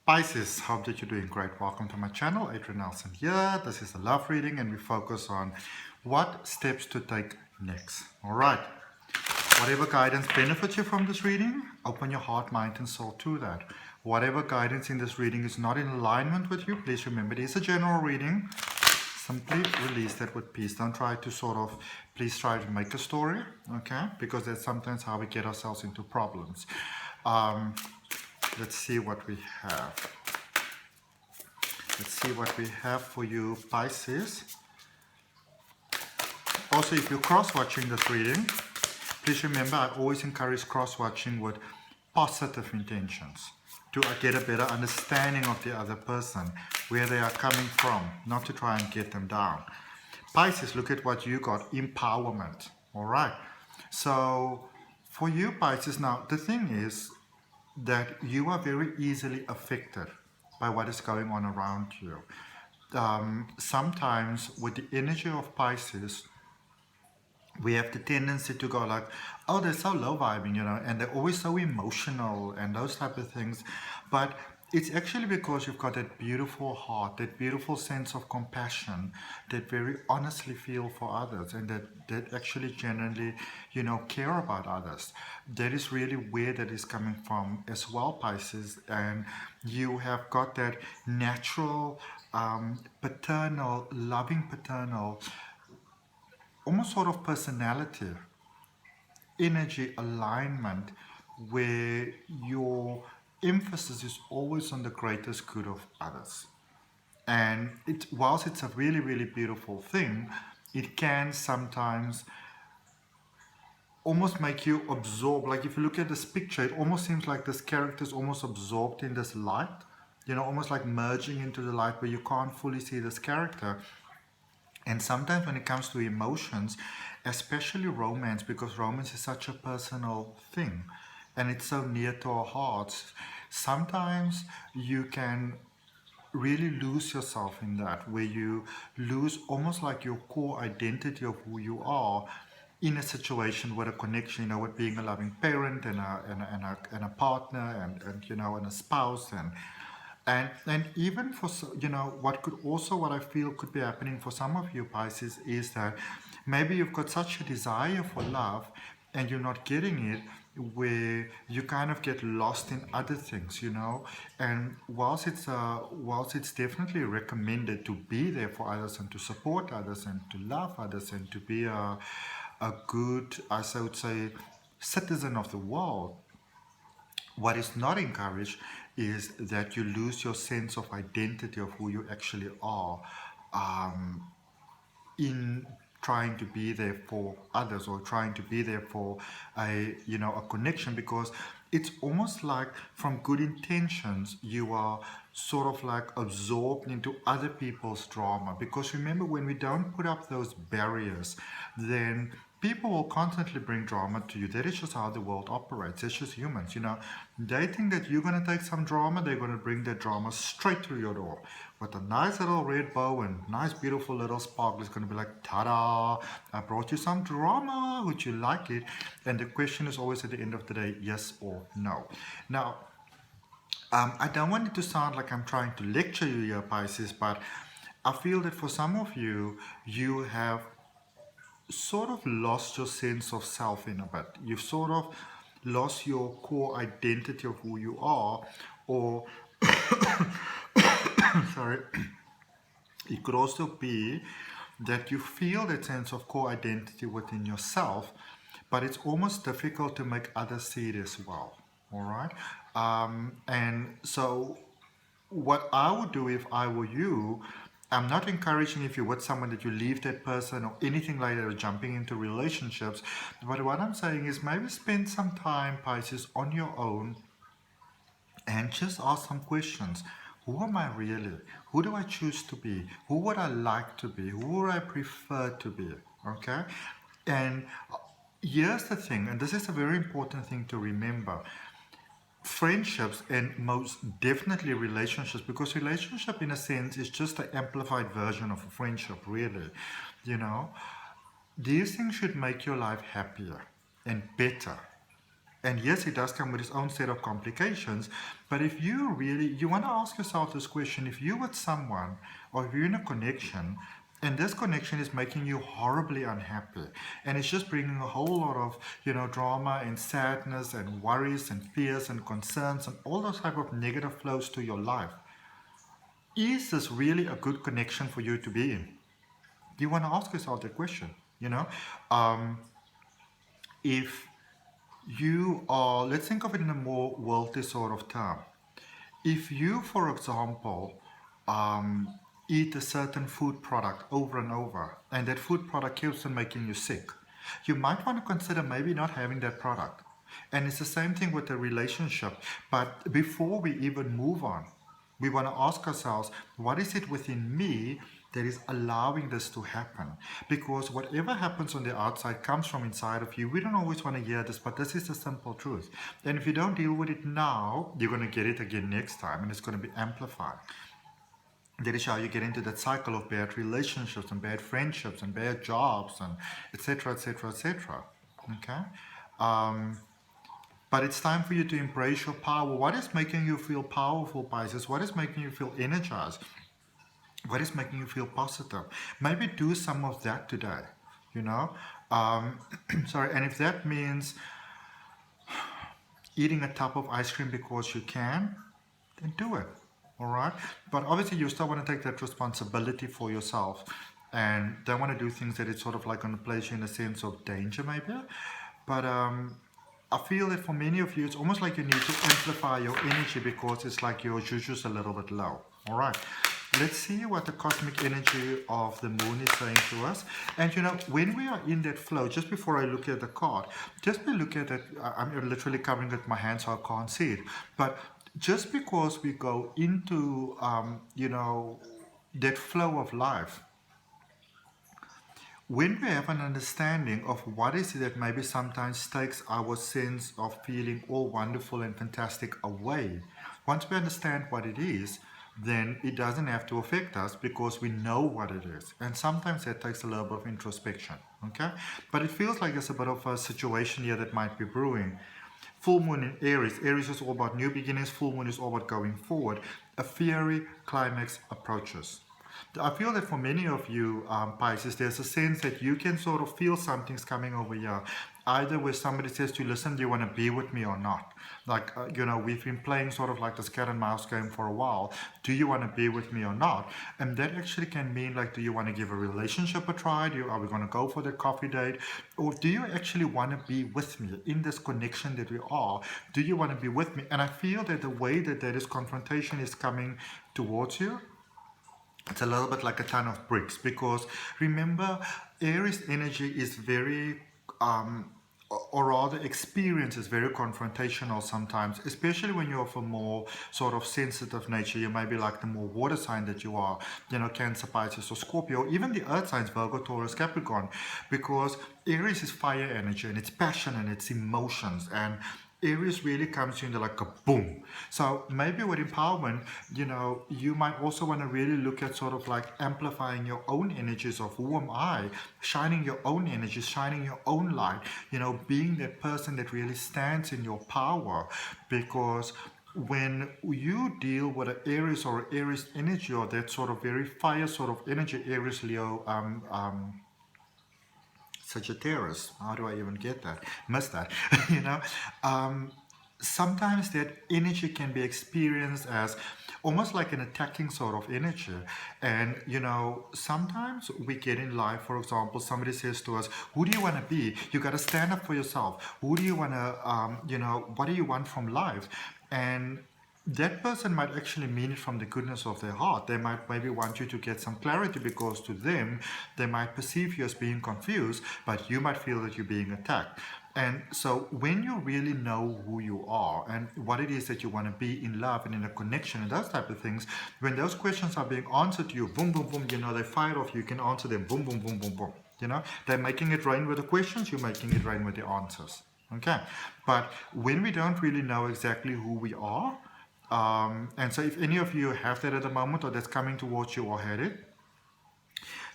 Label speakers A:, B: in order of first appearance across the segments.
A: Pisces, hope that you're doing great. Welcome to my channel, Adrian H here. This is a love reading and we focus on what steps to take next. Alright, whatever guidance benefits you from this reading, open your heart, mind and soul to that. Whatever guidance in this reading is not in alignment with you, please remember it is a general reading. Simply release that with peace. Don't try to please try to make a story, okay? Because that's sometimes how we get ourselves into problems. Let's see what we have. Let's see what we have for you, Pisces. Also, if you're cross-watching this reading, please remember I always encourage cross-watching with positive intentions to get a better understanding of the other person, where they are coming from, not to try and get them down. Pisces, look at what you got, empowerment. All right. So for you, Pisces, now the thing is that you are very easily affected by what is going on around you. Sometimes with the energy of Pisces, we have the tendency to go like, oh, they're so low vibing, you know, and they're always so emotional and those type of things. But it's actually because you've got that beautiful heart, that beautiful sense of compassion, that very honestly feel for others and that actually genuinely, you know, care about others. That is really where that is coming from as well, Pisces. And you have got that natural, paternal, loving paternal, almost sort of personality, energy alignment, where your emphasis is always on the greatest good of others. And whilst it's a really, really beautiful thing, it can sometimes almost make you absorb. Like if you look at this picture, it almost seems like this character is almost absorbed in this light, you know, almost like merging into the light where you can't fully see this character. And sometimes when it comes to emotions, especially romance, because romance is such a personal thing and it's so near to our hearts, sometimes you can really lose yourself in that, where you lose almost like your core identity of who you are in a situation with a connection, you know, with being a loving parent and a partner and you know, and a spouse and even for, you know, what I feel could be happening for some of you, Pisces, is that maybe you've got such a desire for love and you're not getting it, where you kind of get lost in other things, you know. And whilst it's definitely recommended to be there for others and to support others and to love others and to be a good, as I would say, citizen of the world, what is not encouraged is that you lose your sense of identity of who you actually are, in trying to be there for others or trying to be there for a, you know, a connection, because it's almost like from good intentions you are sort of like absorbed into other people's drama. Because remember, when we don't put up those barriers, then people will constantly bring drama to you. That is just how the world operates. It's just humans, you know. They think that you're going to take some drama, they're going to bring that drama straight to your door with a nice little red bow and nice beautiful little sparkle. It's going to be like, ta-da, I brought you some drama, would you like it? And the question is always at the end of the day, yes or no. Now, I don't want it to sound like I'm trying to lecture you here, Pisces, but I feel that for some of you, you have sort of lost your sense of self in a bit. You've sort of lost your core identity of who you are, or sorry, it could also be that you feel that sense of core identity within yourself, but it's almost difficult to make others see it as well. All right. And so what I would do if I were you, I'm not encouraging if you're with someone that you leave that person or anything like that, or jumping into relationships. But what I'm saying is maybe spend some time, Pisces, on your own and just ask some questions. Who am I really? Who do I choose to be? Who would I like to be? Who would I prefer to be? Okay? And here's the thing, and this is a very important thing to remember. Friendships, and most definitely relationships, because relationship in a sense is just an amplified version of a friendship, really, you know. These things should make your life happier and better. And yes, it does come with its own set of complications. But if you want to ask yourself this question: if you're with someone, or if you're in a connection, and this connection is making you horribly unhappy, and it's just bringing a whole lot of, drama and sadness and worries and fears and concerns and all those type of negative flows to your life, is this really a good connection for you to be in? You want to ask yourself that question, if you are, let's think of it in a more worldly sort of term. If you, for example, eat a certain food product over and over, and that food product keeps on making you sick, you might want to consider maybe not having that product. And it's the same thing with the relationship. But before we even move on, we want to ask ourselves, what is it within me that is allowing this to happen? Because whatever happens on the outside comes from inside of you. We don't always want to hear this, but this is the simple truth. And if you don't deal with it now, you're going to get it again next time, and it's going to be amplified. That is how you get into that cycle of bad relationships and bad friendships and bad jobs and etc., etc., etc. Okay? But it's time for you to embrace your power. What is making you feel powerful, Pisces? What is making you feel energized? What is making you feel positive? Maybe do some of that today, Sorry, and if that means eating a tub of ice cream because you can, then do it, all right? But obviously you still want to take that responsibility for yourself and don't want to do things that it's sort of like going to place you in a sense of danger maybe. But I feel that for many of you, it's almost like you need to amplify your energy because it's like your juju's a little bit low, all right? Let's see what the cosmic energy of the moon is saying to us. And when we are in that flow, just before I look at the card, just by looking at it, I'm literally covering it with my hand so I can't see it. But just because we go into, that flow of life, when we have an understanding of what is it that maybe sometimes takes our sense of feeling all wonderful and fantastic away, once we understand what it is, then it doesn't have to affect us because we know what it is. And sometimes that takes a little bit of introspection, okay? But it feels like there's a bit of a situation here that might be brewing. Full moon in Aries. Aries is all about new beginnings. Full moon is all about going forward. A fiery climax approaches. I feel that for many of you, Pisces, there's a sense that you can sort of feel something's coming over here. Either where somebody says to you, listen, do you want to be with me or not? Like, we've been playing sort of like this cat and mouse game for a while. Do you want to be with me or not? And that actually can mean like, do you want to give a relationship a try? Are we going to go for the coffee date? Or do you actually want to be with me in this connection that we are? Do you want to be with me? And I feel that the way that this confrontation is coming towards you, it's a little bit like a ton of bricks, because remember, Aries energy is very, or rather experience is very confrontational sometimes, especially when you're of a more sort of sensitive nature. You may be like the more water sign that you are, Cancer, Pisces or Scorpio, even the earth signs, Virgo, Taurus, Capricorn, because Aries is fire energy and it's passion and it's emotions, and Aries really comes into like a boom. So maybe with empowerment, you might also want to really look at sort of like amplifying your own energies of who am I, shining your own energies, shining your own light, being that person that really stands in your power. Because when you deal with an Aries or Aries energy, or that sort of very fire sort of energy, Aries, Leo, Sagittarius, how do I even get that? Miss that, sometimes that energy can be experienced as almost like an attacking sort of energy. And, sometimes we get in life, for example, somebody says to us, who do you want to be? You got to stand up for yourself. Who do you want to, what do you want from life? And that person might actually mean it from the goodness of their heart. They might maybe want you to get some clarity, because to them, they might perceive you as being confused, but you might feel that you're being attacked. And so when you really know who you are and what it is that you want to be in love and in a connection and those type of things, when those questions are being answered to you, boom, boom, boom, they fire off, you can answer them, boom, boom, boom, boom, boom. They're making it rain with the questions, you're making it rain with the answers. Okay? But when we don't really know exactly who we are, and so if any of you have that at the moment, or that's coming towards you or had it,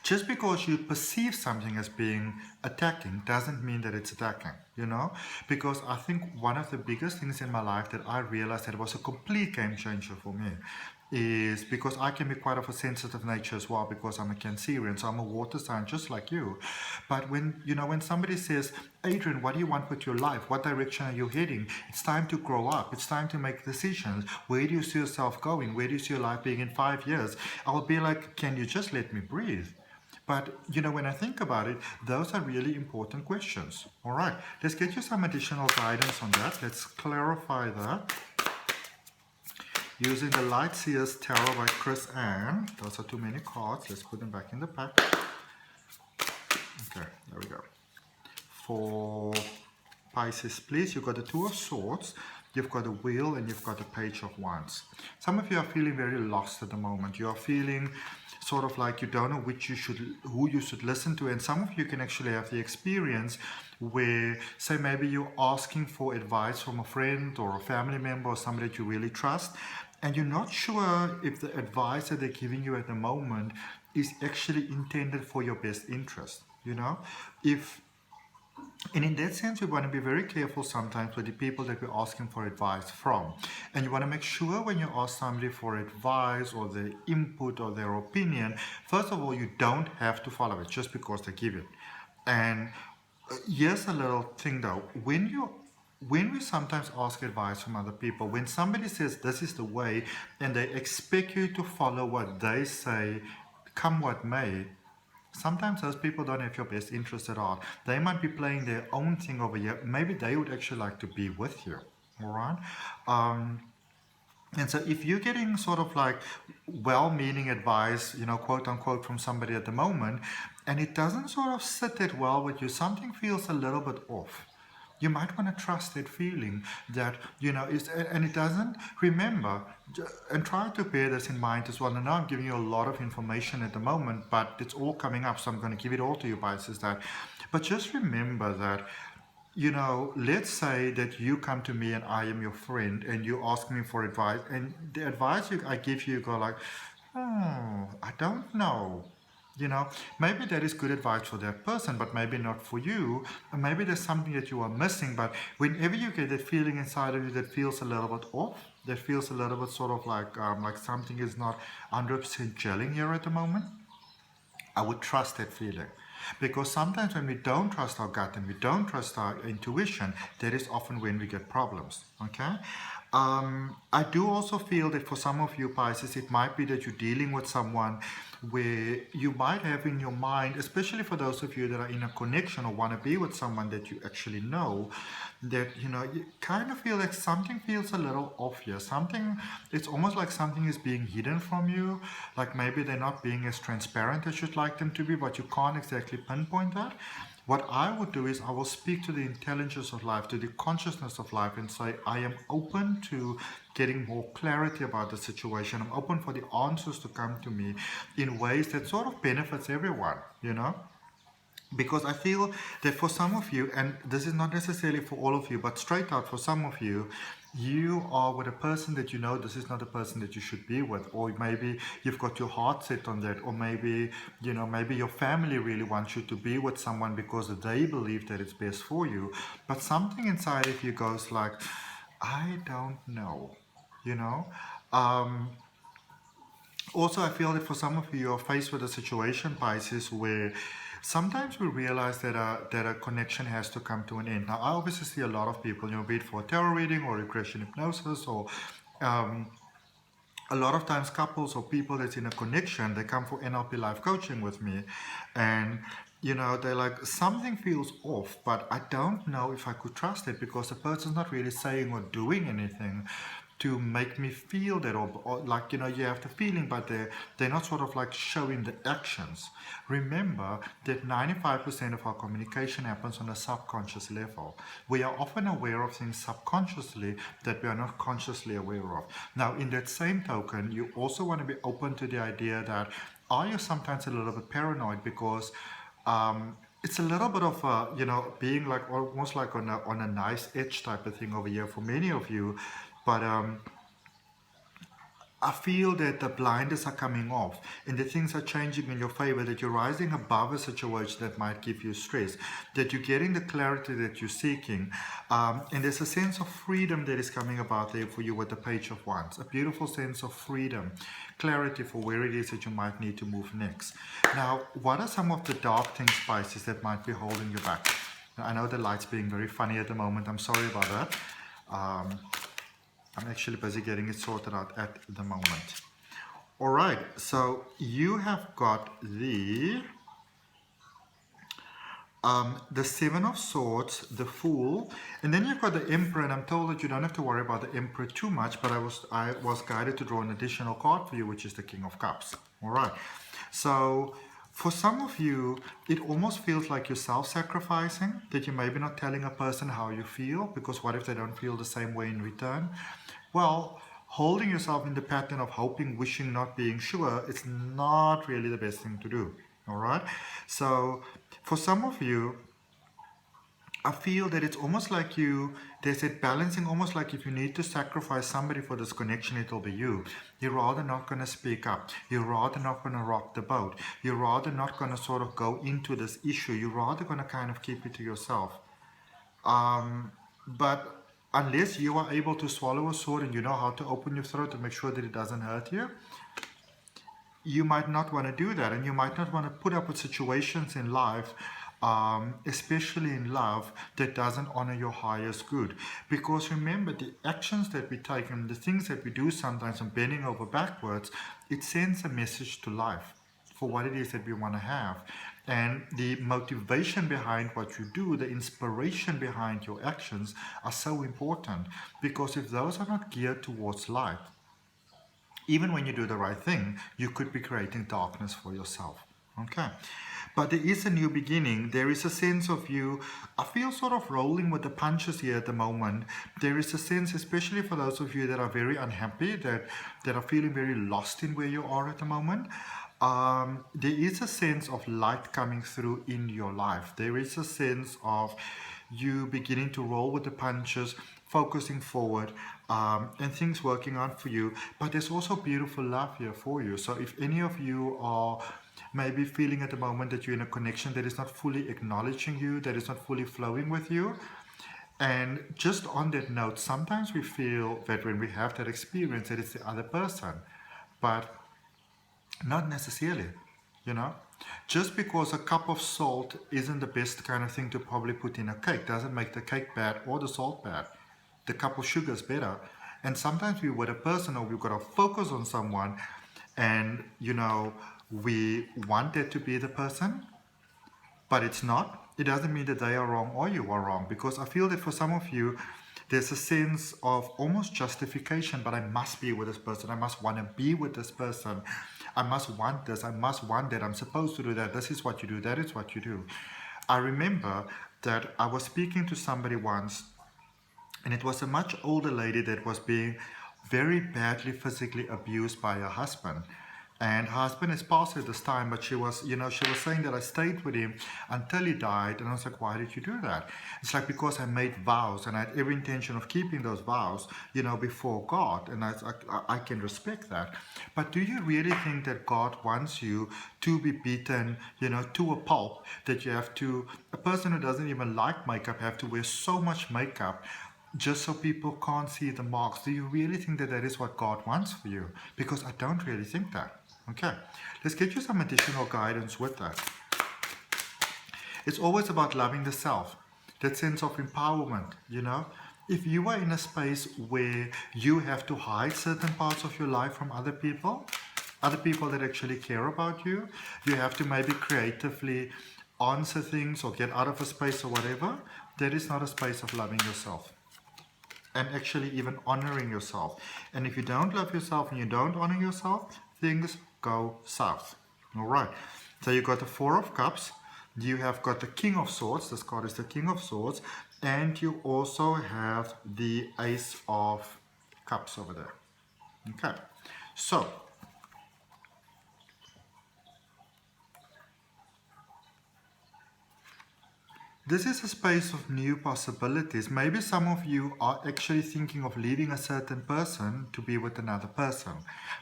A: just because you perceive something as being attacking doesn't mean that it's attacking, you know? Because I think one of the biggest things in my life that I realized that was a complete game changer for me is because I can be quite of a sensitive nature as well, because I'm a Cancerian, so I'm a water sign just like you. But when, you know, when somebody says, Adrian, what do you want with your life? What direction are you heading? It's time to grow up. It's time to make decisions. Where do you see yourself going? Where do you see your life being in 5 years? I'll be like, can you just let me breathe? But, you know, when I think about it, those are really important questions. All right, let's get you some additional guidance on that. Let's clarify that. Using the Light Seers Tarot by Chris Ann. Those are too many cards. Let's put them back in the pack. Okay, there we go. For Pisces, please, you've got the Two of Swords, you've got the Wheel, and you've got the Page of Wands. Some of you are feeling very lost at the moment. You are feeling sort of like you don't know who you should listen to, and some of you can actually have the experience where, say, maybe you're asking for advice from a friend or a family member or somebody that you really trust, and you're not sure if the advice that they're giving you at the moment is actually intended for your best interest, you know? And in that sense, we want to be very careful sometimes with the people that we're asking for advice from. And you want to make sure when you ask somebody for advice or their input or their opinion, first of all, you don't have to follow it just because they give it. And here's a little thing though, when we sometimes ask advice from other people, when somebody says this is the way and they expect you to follow what they say, come what may, sometimes those people don't have your best interest at all. They might be playing their own thing over here. Maybe they would actually like to be with you, all right? And so if you're getting sort of like well-meaning advice, you know, quote unquote, from somebody at the moment, and it doesn't sort of sit that well with you, something feels a little bit off. You might want to trust that feeling that, you know, and it doesn't, remember, and try to bear this in mind as well. And now I'm giving you a lot of information at the moment, but it's all coming up, so I'm going to give it all to you, Pisces. But just remember that, you know, let's say that you come to me and I am your friend and you ask me for advice, and the advice I give you go like, oh, I don't know. You know, maybe that is good advice for that person, but maybe not for you. And maybe there's something that you are missing. But whenever you get that feeling inside of you that feels a little bit off, that feels a little bit sort of like something is not 100% gelling here at the moment, I would trust that feeling. Because sometimes when we don't trust our gut and we don't trust our intuition, that is often when we get problems, okay? I do also feel that for some of you, Pisces, it might be that you're dealing with someone where you might have in your mind, especially for those of you that are in a connection or want to be with someone that you actually know, that, you know, you kind of feel like something feels a little off here. It's almost like something is being hidden from you, like maybe they're not being as transparent as you'd like them to be, but you can't exactly pinpoint that. What I would do is I will speak to the intelligence of life, to the consciousness of life, and say, I am open to getting more clarity about the situation. I'm open for the answers to come to me in ways that sort of benefits everyone, you know? Because I feel that for some of you, and this is not necessarily for all of you, but straight out for some of you, you are with a person that you know this is not a person that you should be with, or maybe you've got your heart set on that, or maybe, you know, maybe your family really wants you to be with someone because they believe that it's best for you, but something inside of you goes like, I don't know, you know. Also, I feel that for some of you, you're faced with a situation, Pisces, where sometimes we realize that a connection has to come to an end. Now, I obviously see a lot of people, you know, be it for a tarot reading or regression hypnosis, or a lot of times couples or people that's in a connection, they come for NLP Life Coaching with me, and you know, they're like, something feels off, but I don't know if I could trust it because the person's not really saying or doing anything to make me feel that, or like, you know, you have the feeling, but they're not sort of like showing the actions. Remember that 95% of our communication happens on a subconscious level. We are often aware of things subconsciously that we are not consciously aware of. Now, in that same token, you also want to be open to the idea that, are you sometimes a little bit paranoid because it's a little bit of, you know, being like almost like on a nice edge type of thing over here for many of you. But I feel that the blinders are coming off and the things are changing in your favor, that you're rising above a situation that might give you stress, that you're getting the clarity that you're seeking. And there's a sense of freedom that is coming about there for you with the Page of Wands. A beautiful sense of freedom, clarity for where it is that you might need to move next. Now, what are some of the dark things, Pisces, that might be holding you back? Now, I know the light's being very funny at the moment. I'm sorry about that. I'm actually busy getting it sorted out at the moment. All right, so you have got the Seven of Swords, the Fool, and then you've got the Emperor, and I'm told that you don't have to worry about the Emperor too much, but I was guided to draw an additional card for you, which is the King of Cups. All right, so for some of you, it almost feels like you're self-sacrificing, that you're maybe not telling a person how you feel, because what if they don't feel the same way in return? Well, holding yourself in the pattern of hoping, wishing, not being sure, it's not really the best thing to do. All right? So for some of you, I feel that it's almost like there's that balancing, almost like if you need to sacrifice somebody for this connection, it'll be you. You're rather not going to speak up. You're rather not going to rock the boat. You're rather not going to sort of go into this issue. You're rather going to kind of keep it to yourself. But unless you are able to swallow a sword and you know how to open your throat to make sure that it doesn't hurt you, you might not want to do that, and you might not want to put up with situations in life, especially in love, that doesn't honor your highest good. Because remember, the actions that we take and the things that we do sometimes, and bending over backwards, it sends a message to life for what it is that we want to have. And the motivation behind what you do, the inspiration behind your actions are so important, because if those are not geared towards light, even when you do the right thing, you could be creating darkness for yourself. Okay. But there is a new beginning. There is a sense of you, I feel, sort of rolling with the punches here at the moment. There is a sense, especially for those of you that are very unhappy, that are feeling very lost in where you are at the moment. There is a sense of light coming through in your life. There is a sense of you beginning to roll with the punches, focusing forward, and things working out for you. But there's also beautiful love here for you. So if any of you are maybe feeling at the moment that you're in a connection that is not fully acknowledging you, that is not fully flowing with you, and just on that note, sometimes we feel that when we have that experience, that it's the other person, but not necessarily, you know. Just because a cup of salt isn't the best kind of thing to probably put in a cake doesn't make the cake bad or the salt bad. The cup of sugar is better. And sometimes we're with a person, or we've got to focus on someone, and you know, we want that to be the person, but it's not. It doesn't mean that they are wrong or you are wrong, because I feel that for some of you, there's a sense of almost justification, but I must be with this person. I must want to be with this person. I must want this. I must want that. I'm supposed to do that. This is what you do. That is what you do. I remember that I was speaking to somebody once, and it was a much older lady that was being very badly physically abused by her husband. And her husband is passed at this time, but she was saying that I stayed with him until he died. And I was like, why did you do that? It's like, because I made vows, and I had every intention of keeping those vows, before God. And I can respect that. But do you really think that God wants you to be beaten, to a pulp, that you have to, a person who doesn't even like makeup, have to wear so much makeup just so people can't see the marks? Do you really think that that is what God wants for you? Because I don't really think that. Okay, let's get you some additional guidance with that. It's always about loving the self, that sense of empowerment, If you are in a space where you have to hide certain parts of your life from other people that actually care about you, you have to maybe creatively answer things or get out of a space or whatever, that is not a space of loving yourself and actually even honoring yourself. And if you don't love yourself and you don't honor yourself, things go south. All right, so you got the Four of Cups, you have got the King of Swords, this card is the King of Swords, and you also have the Ace of Cups over there. Okay, so This is a space of new possibilities. Maybe some of you are actually thinking of leaving a certain person to be with another person.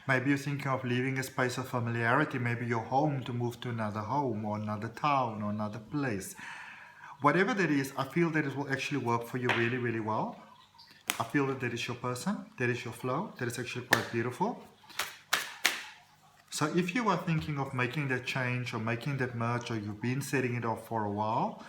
A: Maybe you're thinking of leaving a space of familiarity, maybe your home, to move to another home or another town or another place. Whatever that is, I feel that it will actually work for you really, really well. I feel that is your person, that is your flow, that is actually quite beautiful. So if you are thinking of making that change or making that merge, or you've been setting it off for a while,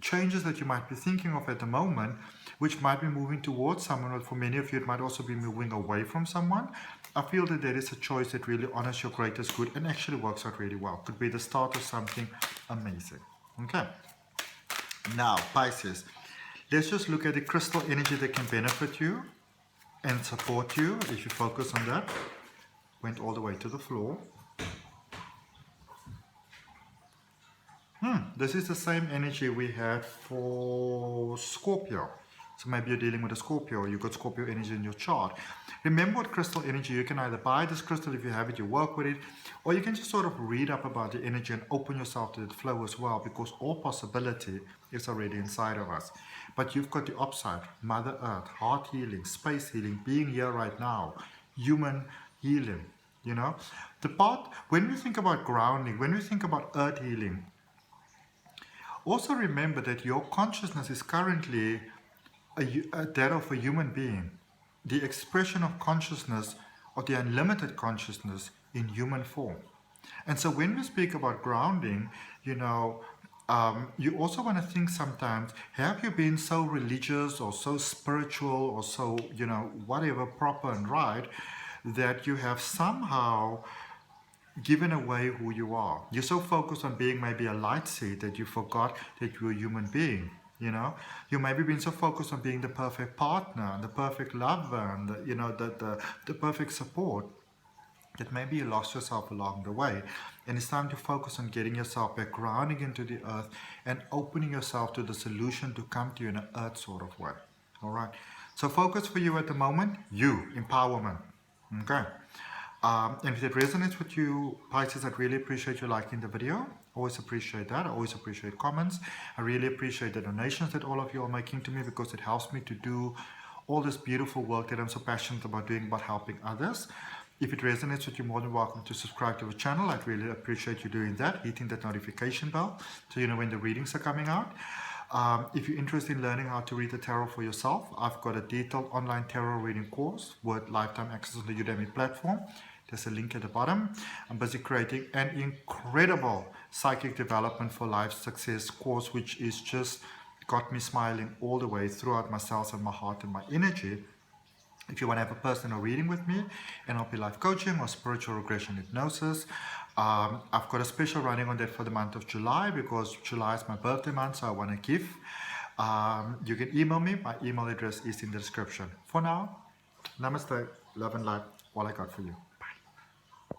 A: changes that you might be thinking of at the moment, which might be moving towards someone, or for many of you it might also be moving away from someone. I feel that there is a choice that really honors your greatest good and actually works out really well. Could be the start of something amazing. Okay. Now, Pisces, let's just look at the crystal energy that can benefit you and support you if you focus on that. Went all the way to the floor. This is the same energy we had for Scorpio. So maybe you're dealing with a Scorpio, or you've got Scorpio energy in your chart. Remember, what crystal energy, you can either buy this crystal if you have it, you work with it, or you can just sort of read up about the energy and open yourself to the flow as well, because all possibility is already inside of us. But you've got the upside, Mother Earth, heart healing, space healing, being here right now, human healing, you know. The part, when we think about grounding, when we think about earth healing, also remember that your consciousness is currently that of a human being, the expression of consciousness, or the unlimited consciousness in human form. And so when we speak about grounding, you know, you also want to think sometimes, have you been so religious or so spiritual or so, you know, whatever, proper and right, that you have somehow given away who you are? You're so focused on being maybe a light seed that you forgot that you're a human being. You know, you maybe been so focused on being the perfect partner and the perfect lover and the, you know, the perfect support, that maybe you lost yourself along the way. And it's time to focus on getting yourself back, grounding into the earth and opening yourself to the solution to come to you in an earth sort of way. All right. So focus for you at the moment, you, empowerment. Okay. And if it resonates with you, Pisces, I'd really appreciate you liking the video. Always appreciate that. I always appreciate comments. I really appreciate the donations that all of you are making to me, because it helps me to do all this beautiful work that I'm so passionate about doing, about helping others. If it resonates with you, more than welcome to subscribe to the channel. I'd really appreciate you doing that, hitting that notification bell so you know when the readings are coming out. If you're interested in learning how to read the tarot for yourself, I've got a detailed online tarot reading course with lifetime access on the Udemy platform. There's a link at the bottom. I'm busy creating an incredible psychic development for life success course, which is just got me smiling all the way throughout my cells and my heart and my energy. If you want to have a personal reading with me, NLP Life Coaching or Spiritual Regression Hypnosis, I've got a special running on that for the month of July, because July is my birthday month, so I want to give. You can email me. My email address is in the description. For now, namaste, love and light, all I got for you.